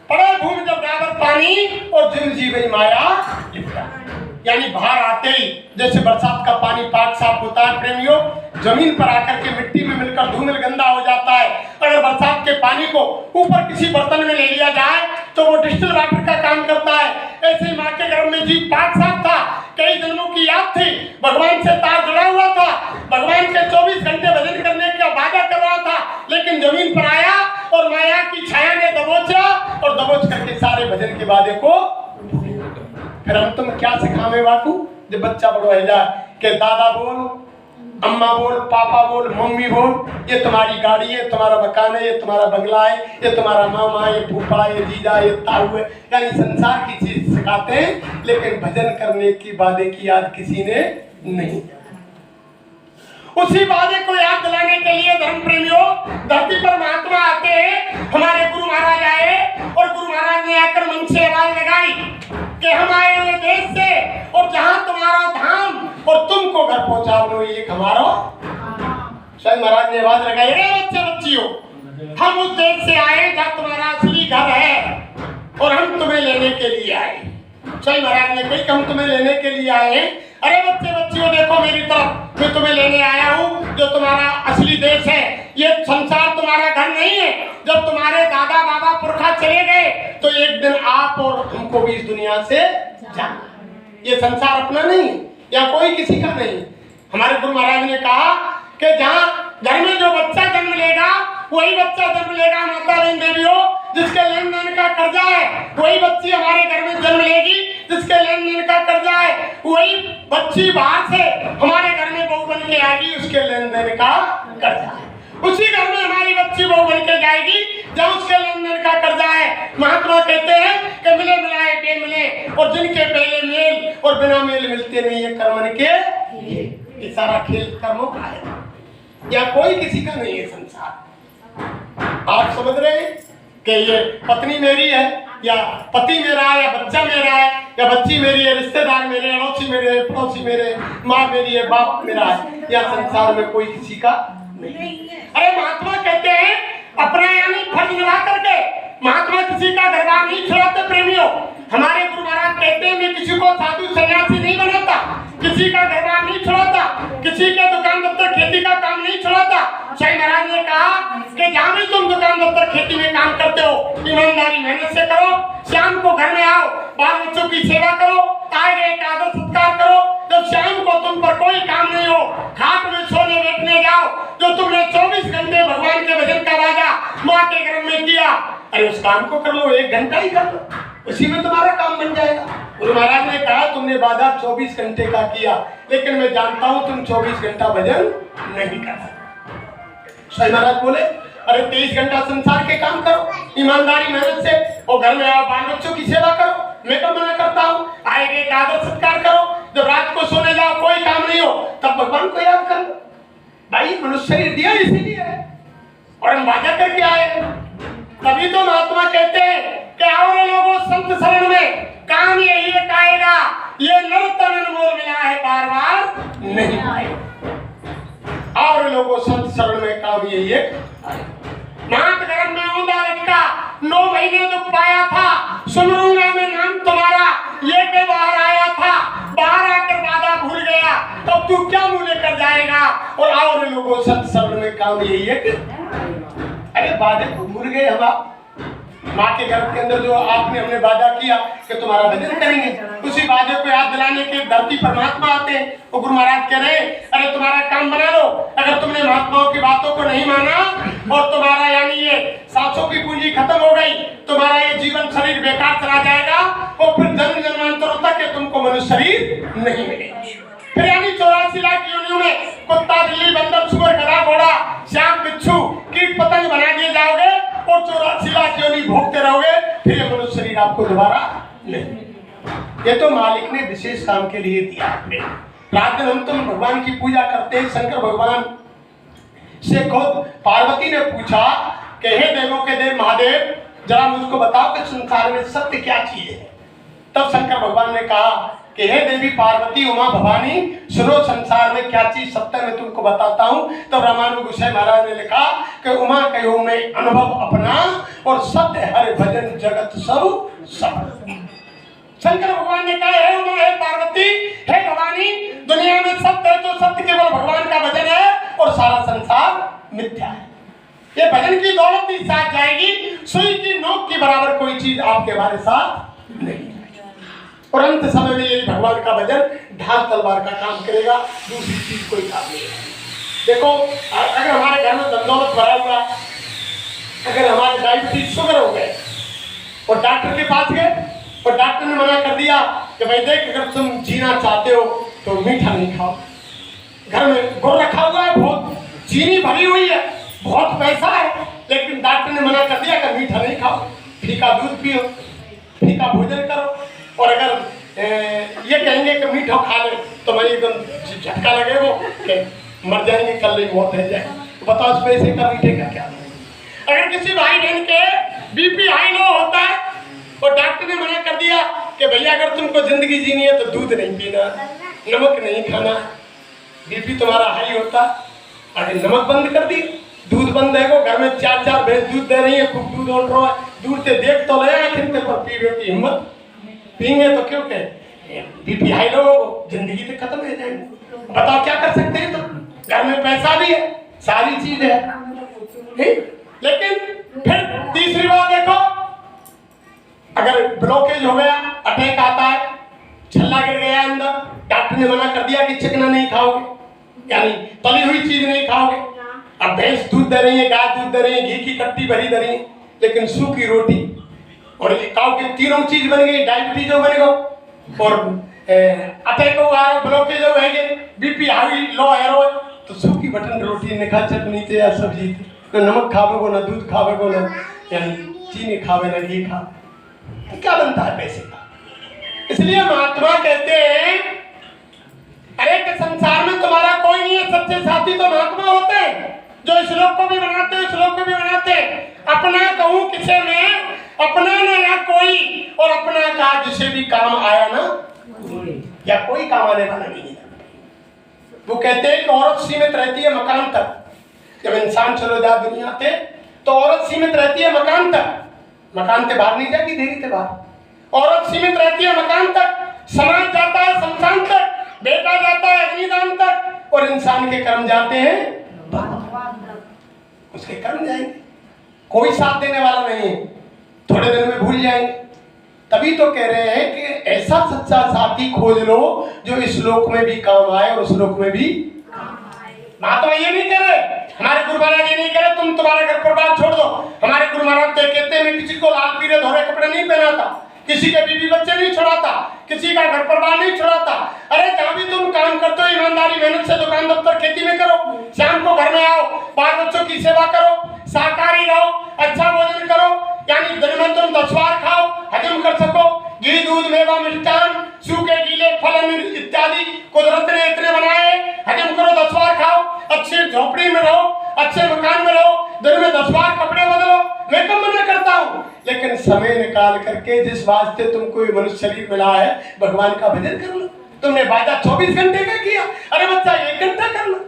पड़ा भूमि जब डाबर पानी और जिन जी गई माया लिपटा, यानी बाहर आते ही जैसे बरसात का पानी पाक साफ होता है प्रेमियों, जमीन पर आकर के मिट्टी में मिलकर धूमिल गंदा हो जाता है। अगर बरसात के पानी को ऊपर किसी बर्तन में ले लिया जाए तो वो डिस्टिल वाटर का काम करता है। ऐसे ही माँ के गर्भ में जीव पाक साफ था, कई जन्मों की याद थी, भगवान से तार जुड़ा हुआ था, भगवान के 24 घंटे भजन करने का वादा कर रहा था, लेकिन जमीन पर आया और माया की छाया ने दबोचा और दबोच करके सारे भजन के वादे को। फिर हम तुम क्या सिखावे बापू, जब बच्चा बड़ो है जा के दादा बोल, अम्मा बोल, पापा बोल, मम्मी बोल, ये तुम्हारी गाड़ी है, तुम्हारा मकान है, ये तुम्हारा बंगला है, ये तुम्हारा मामा, ये फूफा, ये जीजा, ये ताऊ है, यानी संसार की चीज सिखाते हैं, लेकिन भजन करने की वादे की याद किसी ने नहीं। उसी वादे को याद दिलाने के लिए धर्म प्रेमियों धरती पर महात्मा आते हैं। हमारे गुरु महाराज आए और गुरु महाराज ने आकर मन से आवाज लगाई कि हम आए हुए देश से और जहां तुम्हारा धाम और तुमको घर पहुंचा लो एक हमारा। शायद महाराज ने आवाज लगाई, रे बच्चे बच्चियों, हम उस देश से आए जहां तुम्हारा असली घर है, और हम तुम्हें लेने के लिए आए। सही महाराज ने कही कि हम तुम्हें लेने के लिए आए हैं। अरे बच्चे बच्चियों देखो मेरी तरफ, मैं तुम्हें लेने आया हूँ। जो तुम्हारा असली देश है, ये संसार तुम्हारा घर नहीं है। जब तुम्हारे दादा बाबा पुरखा चले गए तो एक दिन आप और हमको भी इस दुनिया से जाना। ये संसार अपना नहीं है या कोई किसी का नहीं। हमारे गुरु महाराज ने कहा कि जहाँ घर में जो बच्चा जन्म लेगा वही बच्चा जन्म लेगा माता बहन देवियों, जिसके लेन देन का कर्जा है। वही बच्ची हमारे घर में जन्म लेगी जिसके लेन देन का कर्जा है। वही बच्ची बाहर से हमारे घर में बहू बन के आएगी, उसके लेन देन का कर्जा है। उसी घर में हमारी बच्ची बहू बन के जाएगी जहाँ उसके लेन देन का कर्जा है। महात्मा कहते हैं कि मिले मिलाए बेमिले, और जिनके पहले मेल और बिना मेल मिलते नहीं है कर्मन के ये सारा खेल कर्मों का है या कोई किसी का नहीं है संसार। आप समझ रहे हैं कि ये पत्नी मेरी है या पति मेरा है या बच्चा मेरा है या बच्ची मेरी है, रिश्तेदार मेरे, अड़ोसी मेरे, पड़ोसी मेरे, माँ मेरी है, बाप मेरा है, या संसार में कोई किसी का नहीं। अरे महात्मा कहते हैं अपना यानी फर्ज निभा करके महात्मा किसी का दरबार नहीं छुड़ाते। प्रेमियों, हमारे गुरु महाराज कहते हैं मैं किसी को साधु सन्यासी नहीं बनाता, किसी का दरबार नहीं छुड़ाता, किसी के दुकान दफ्तर खेती का काम नहीं छुड़ाता। शाही महाराज ने कहा कि जहाँ भी तुम दुकान दफ्तर खेती में काम करते हो ईमानदारी मेहनत से करो, शाम को घर में आओ, बाल बच्चों की सेवा करो, आए गए का आदर सत्कार करो। जब शाम को तुम पर कोई काम नहीं हो, खाट में सोने बैठने जाओ, जो तुमने 24 घंटे भगवान के भजन का वादा माँ के गर्भ में किया, अरे उस काम को कर लो, 1 घंटा ही कर लो, उसी में तुम्हारा काम बन जाएगा। गुरु महाराज ने कहा तुमने वादा 24 घंटे का किया, लेकिन मैं जानता हूं तुम 24 घंटा भजन नहीं कर सकते। शाही महाराज बोले अरे 23 घंटा संसार के काम करो ईमानदारी मेहनत से, और घर में आओ, बाल बच्चों की सेवा करो, मैं कब मना करता हूँ। आएंगे का आदर सत्कार करो, जब रात को सोने जाओ कोई काम नहीं हो तब भगवान को याद कर लो। भाई मनुष्य शरीर दिया इसीलिए है, और हम वादा करके आए। तभी तो महात्मा कहते हैं कि और लोगों संत शरण में काम यही आएगा, ये नर तन अनमोल मिला है बार बार नहीं आए। और लोगों संत शरण में काम यही है। नाथ गर्भ में औंधा लटका 9 महीने दुख पाया था, सुमरूंगा मैं नाम तुम्हारा ये के बाहर आया था, बाहर आकर वादा भूल गया, तब तू क्या मुँह लेकर जाएगा। और लोगों संत शरण में काम यही है कि अरे वादे को भूल गए हम। आप माँ के गर्भ के अंदर जो आपने हमने वादा किया कि तुम्हारा भजन करेंगे, उसी वादे को याद दिलाने के धरती परमात्मा आते हैं। वो गुरु महाराज कह रहे अरे तुम्हारा काम बना लो। अगर तुमने महात्माओं की बातों को नहीं माना और तुम्हारा यानी ये सांसों की पूंजी खत्म हो गई, तुम्हारा ये जीवन शरीर बेकार चला जाएगा, और फिर जन्म जन्मांतरों तक तुमको मनुष्य शरीर नहीं मिलेगा। फिर यानी 84 लाख योनियों में कुत्ता, बिल्ली, बंदर, सुअर, गधा, घोड़ा, सांप, बिच्छू, कीट पतंग बना दिए जाओगे और 84 लाख योनि भोगते रहोगे, फिर ये मनुष्य शरीर आपको दोबारा नहीं। ये तो मालिक ने विशेष काम के लिए दिया। रात दिन हम तुम भगवान की पूजा करते हैं। शंकर भगवान से खुद पार्वती ने पूछा कि हे देवों के देव महादेव, जरा मुझको बताओ कि संसार में सत्य क्या चीज है। तब शंकर भगवान ने कहा कि हे देवी पार्वती, उमा भवानी, सुनो संसार में क्या चीज सत्य मैं तुमको बताता हूँ। तब रामानुज गोसाई महाराज ने लिखा कि उमा कहो में अनुभव अपना, और सत्य हरि भजन जगत सब सब। शंकर भगवान ने कहा हे उमा, हे पार्वती, हे भवानी, दुनिया में सत्य है तो सत्य केवल भगवान का भजन है, और सारा संसार मिथ्या है। ये भजन की दौलत ही साथ जाएगी, सुई की नोक के बराबर कोई चीज आपके हमारे साथ नहीं। और अंत समय में यही भगवान का भजन ढाल तलवार का काम करेगा, दूसरी चीज कोई काम नहीं है। देखो अगर हमारे घर में दंदौलत भरा हुआ, अगर हमारे डायबिटीज शुगर हो गए और डॉक्टर के पास गए और डॉक्टर ने मना कर दिया कि भाई देख अगर तुम जीना चाहते हो तो मीठा नहीं खाओ, घर में गुड़ रखा हुआ है, बहुत चीनी भरी हुई है, बहुत पैसा है, लेकिन डॉक्टर ने मना कर दिया कि मीठा नहीं खाओ, फीका दूध पियो, फीका भोजन करो। और अगर ये कहेंगे कि मीठा खा ले तो भाई एकदम झटका लगे वो कि मर जाएंगे, कल ही मौत है जाए। बताओ उस पैसे का मीठे का क्या। अगर किसी भाई बहन के बीपी हाई लो होता है और डॉक्टर ने मना कर दिया कि भैया अगर तुमको जिंदगी जीनी है तो दूध नहीं पीना, नमक नहीं खाना, बीपी तुम्हारा हाई होता, अगर नमक बंद कर दी, दूध बंद है, वो घर में 4-4 भैंस दूध दे रही है, खूब दूध ओढ़ रहा है, दूर से देख तो ले आखिर ते पर पीवे की हिम्मत, पीएंगे तो क्यों के बीपी हाई लो, जिंदगी तो खत्म हो जाएगी। बताओ क्या कर सकते हैं? तो घर में पैसा भी है, सारी चीज है, लेकिन फिर तीसरी बात देखो, अगर ब्लॉकेज हो गया, अटैक आता है, छल्ला गिर गया अंदर, डॉक्टर ने मना कर दिया कि चिकना नहीं खाओगे, यानी तली हुई चीज नहीं खाओगे। अब भैंस दूध दे रही है, गाय दूध दे रही है, घी की कट्टी भरी दे रही है, लेकिन सूखी रोटी और खाओ के तीनों चीज बन गई, डायबिटीज हो बनेगा और अटैक हो आ ब्लॉकेज हो है, बीपी हाई लो एरो, तो सूखी बटन रोटी ने खा, चटनी थे या सब्जी थी, ना नमक खावे को, ना दूध खावे को, ना यानी चीनी खावे, ना घी खा, तो क्या बनता है पैसे का? इसलिए महात्मा कहते हैं अरे कि संसार में तुम्हारा कोई नहीं है, सच्चे साथी तो महात्मा होते हैं, जो श्लोक को भी बनाते हैं, श्लोक को भी बनाते हैं। अपना कहूं किसे में, अपना न या कोई, और अपना कहा जिसे भी काम आया ना या कोई काम आने वाला नहीं है। वो कहते हैं कि औरत सीमित रहती है मकान तक, जब इंसान चलो जा दुनिया से तो औरत सीमित रहती है मकान तक, मकान से बाहर नहीं जाती, देरी से बाहर। औरत सीमित रहती है मकान तक, समाज जाता है शमशान तक, बेटा जाता है अग्निदान तक, और इंसान के कर्म जाते हैं, उसके कर्म जाएंगे, कोई साथ देने वाला नहीं है, थोड़े दिन में भूल जाएंगे। तभी तो कह रहे हैं कि ऐसा सच्चा साथी खोज लो जो इस लोक में भी काम आए और उस लोक में भी महात्मा ये नहीं कह रहे, हमारे गुरु महाराज ये नहीं कह रहे तुम तुम्हारा घर परिवार छोड़ दो। हमारे गुरु महाराज तो कहते हैं मैं किसी को लाल पीले धोरे कपड़े नहीं पहनाता, किसी के बीवी बच्चे नहीं छुड़ाता, किसी का घर परिवार नहीं छुड़ाता। अरे जहाँ भी तुम काम करते हो ईमानदारी मेहनत से दुकान दफ्तर खेती में करो, शाम को घर में आओ, बाल बच्चों की सेवा करो, शाकाहारी रहो, अच्छा भोजन करो, यानी दिन में तुम 10 बार खाओ, हजम कर सको, घी दूध मेवा मिष्टान सूखे गीले फल इत्यादि कुदरत ने इतने बनाए, हजम करो, 10 बार खाओ, अच्छे झोपड़ी में रहो, अच्छे मकान में रहो, दिन में 10 बार कपड़े बदलो, मैं कब मना करता हूँ। लेकिन समय निकाल करके जिस वास्ते तुमको ये मनुष्य शरीर मिला है भगवान का भजन कर लो। तुमने वादा 24 घंटे का किया, अरे बच्चा 1 घंटा कर लो,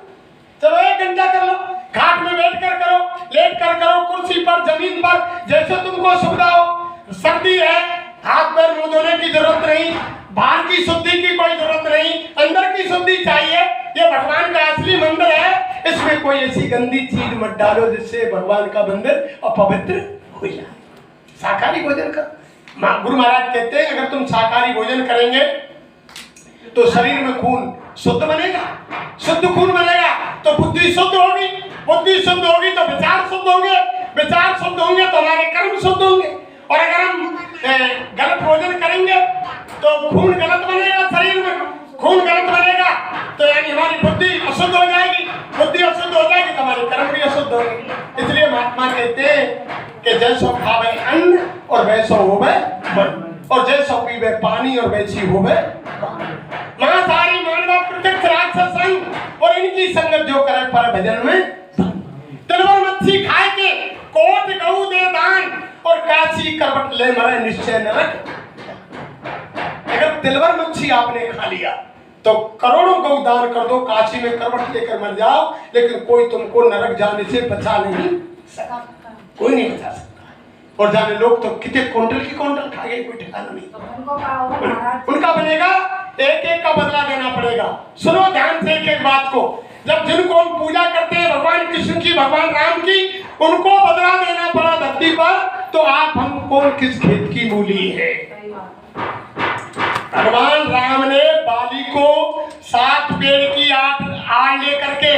चलो 1 घंटा कर लो, खाट में बैठ कर करो, लेट कर करो, कुर्सी पर जमीन पर जैसे तुमको सुविधा हो। सर्दी है, हाथ पैर मुंह धोने की जरूरत नहीं, बाहर की शुद्धि की कोई जरूरत नहीं, अंदर की शुद्धि चाहिए। ये भगवान का असली मंदिर है, इसमें कोई ऐसी गंदी चीज मत डालो जिससे भगवान का मंदिर अपवित्र हो जाए। शाकाहारी भोजन कर, गुरु महाराज कहते हैं अगर तुम शाकाहारी भोजन करेंगे तो शरीर में खून शुद्ध बनेगा, शुद्ध खून बनेगा तो बुद्धि शुद्ध होगी, बुद्धि शुद्ध होगी तो विचार शुद्ध होंगे, विचार शुद्ध होंगे तो हमारे कर्म शुद्ध होंगे। और अगर हम गलत भोजन करेंगे तो खून गलत बनेगा, शरीर में खून गलत बनेगा तो यानी हमारी बुद्धि अशुद्ध हो जाएगी, बुद्धि अशुद्ध हो जाएगी तो हमारे कर्म भी अशुद्ध होंगे। इसलिए महात्मा कहते हैं कि जैसो खावे अन्न और वैसो होवे मन, और जैसो पीवे पानी और वैसी होवे मांसाहारी मानव प्रत्यक्ष राक्षस संग, और इनकी संगत जो करे पर भजन में तिलवर मच्छी खाए के कोट गऊ दे दान, और काशी करवट ले मरे निश्चय नरक। अगर तिलवर मच्छी आपने खा लिया तो करोड़ों गौ दान कर दो, काशी में करवट लेकर मर जाओ, लेकिन कोई तुमको नरक जाने से बचा नहीं सकता, कोई नहीं बचा सकता। और जाने लोग तो कितने क्विंटल की क्विंटल खा गए, कोई ठिकाना नहीं। उनका बनेगा एक एक का बदला देना पड़ेगा। सुनो ध्यान से एक बात को, जब जिनको हम पूजा करते हैं भगवान कृष्ण की, भगवान राम की, उनको बदला देना पड़ा धरती पर, तो आप हम कौन किस खेत की मूली है। भगवान राम ने बाली को 7 पेड़ की आड़ लेकर के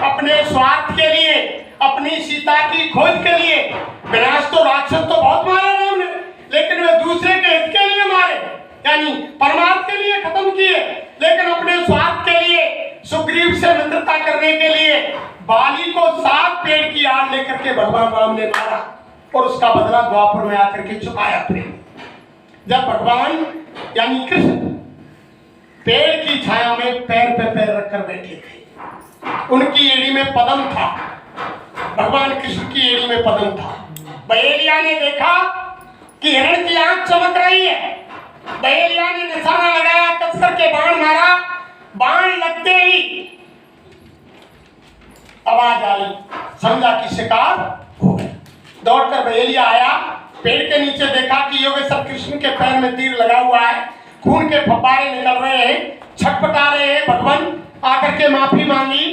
अपने स्वार्थ के लिए, अपनी सीता की खोज के लिए, विनाश तो राक्षस तो बहुत मारे राम ने, लेकिन वे दूसरे के हित के लिए मारे, यानी परमार्थ के लिए खत्म किए, लेकिन अपने स्वार्थ के लिए, सुग्रीव से मित्रता करने के लिए बाली को 7 पेड़ की आड़ लेकर के भगवान राम ने मारा, और उसका बदला द्वापर में आकर के चुकाया प्रेम। जब भगवान यानी कृष्ण पेड़ की छाया में पैर पे पैर रखकर बैठे थे, उनकी एड़ी में पद्म था, भगवान कृष्ण की एड़ी में पद्म था। बहेलिया ने देखा कि हिरण की आंख चमक रही है, बहेलिया ने निशाना लगाया, कसकर के बाण मारा, बाण लगते ही आवाज आई, समझा कि शिकार हो गया। दौड़कर बहेलिया आया पेड़ के नीचे देखा कि योगेश्वर कृष्ण के पैर में तीर लगा हुआ है, खून के फव्वारे निकल रहे हैं, छटपटा रहे हैं। भगवान आकर के माफी मांगी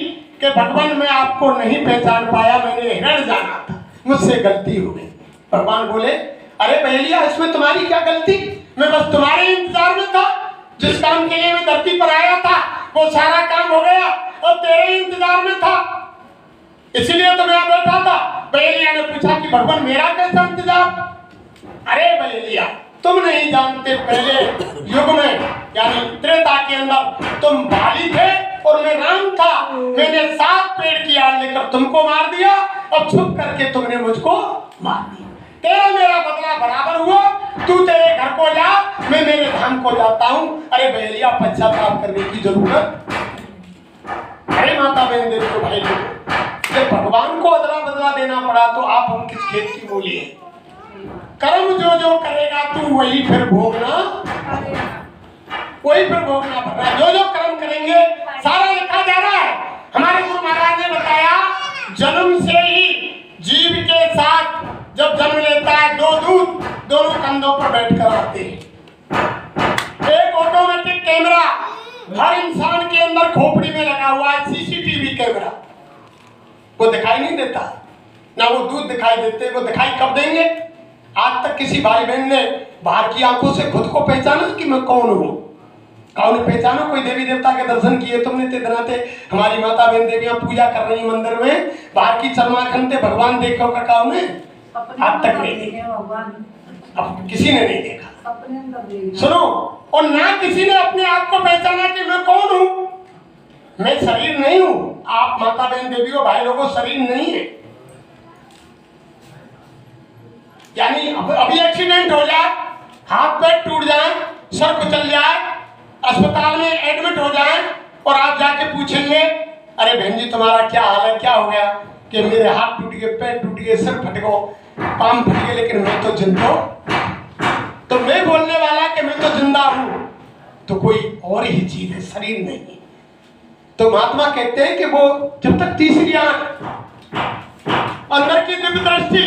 कि भगवान मैं आपको नहीं पहचान पाया, मैंने हिरण जाना था, मुझसे गलती हो गई। भगवान बोले अरे बहेलिया इसमें तुम्हारी क्या गलती, मैं बस तुम्हारे इंतजार में था। जिस काम के लिए मैं धरती पर आया था वो सारा काम हो गया और तेरे इंतजार में था, इसीलिए तो मैं बैठा था। बहेलिया ने पूछा कि भगवान मेरा कैसा इंतजार। अरे बहेलिया तुम नहीं जानते, पहले युग में यानी त्रेता के अंदर तुम बाली थे और मैं राम था। मैंने 7 पेड़ की आड़ लेकर तुमको मार दिया और छुप करके तुमने मुझको मार दिया। तेरा मेरा बदला बराबर हुआ, तू तेरे घर को जा, मैं मेरे धाम को जाता हूँ। अरे बहेलिया पश्चाताप करने की जरूरत। अरे माता बहन देखो भाई लोग, जब भगवान को अदला बदला देना पड़ा तो आप हम किस खेत की मूली है। कर्म जो करेगा तू वही फिर भोगना, वही फिर भोगना पड़ना। जो कर्म करेंगे सारा लिखा जा रहा है। हमारे गुरु महाराज ने बताया जन्म से ही जीव के साथ जब जन्म लेता है 2 दूत दोनों कंधों पर बैठकर आते हैं। एक ऑटोमेटिक कैमरा हर इंसान के अंदर खोपड़ी में लगा हुआ है, सीसीटीवी कैमरा। वो दिखाई नहीं देता ना, वो दूध दिखाई देते, वो दिखाई कब देंगे। आज तक किसी भाई बहन ने बाहर की आंखों से खुद को पहचाना कि मैं कौन हूँ? कौन पहचानो? कोई देवी देवता के दर्शन किए तुमने? ते दिनाते हमारी माता बहन देवियां पूजा कर रही मंदिर में, बाहर की चरमाखंड भगवान देखो का कौन है? आज तक नहीं देखा, अब किसी ने नहीं देखा। सुनो, और ना किसी ने अपने आप को पहचाना कि मैं कौन हूँ। मैं शरीर नहीं हूँ। आप माता बहन देवियों भाई लोगों शरीर नहीं है। यानी अभी एक्सीडेंट हो जाए, हाथ पैर टूट जाए, सर कुचल जाए, अस्पताल में एडमिट हो जाए और आप जाके पूछेंगे अरे बहन जी तुम्हारा क्या हाल है, क्या हो गया? कि मेरे हाथ टूट गए, पैर टूट गए, सर फट गए, पाम फट गए, लेकिन मैं तो जिंदा हूं। तो मैं बोलने वाला कि मैं तो जिंदा हूं, तो कोई और ही चीज है, शरीर नहीं। तो महात्मा कहते हैं कि वो जब तक तीसरी आंख अंदर की दिव्य दृष्टि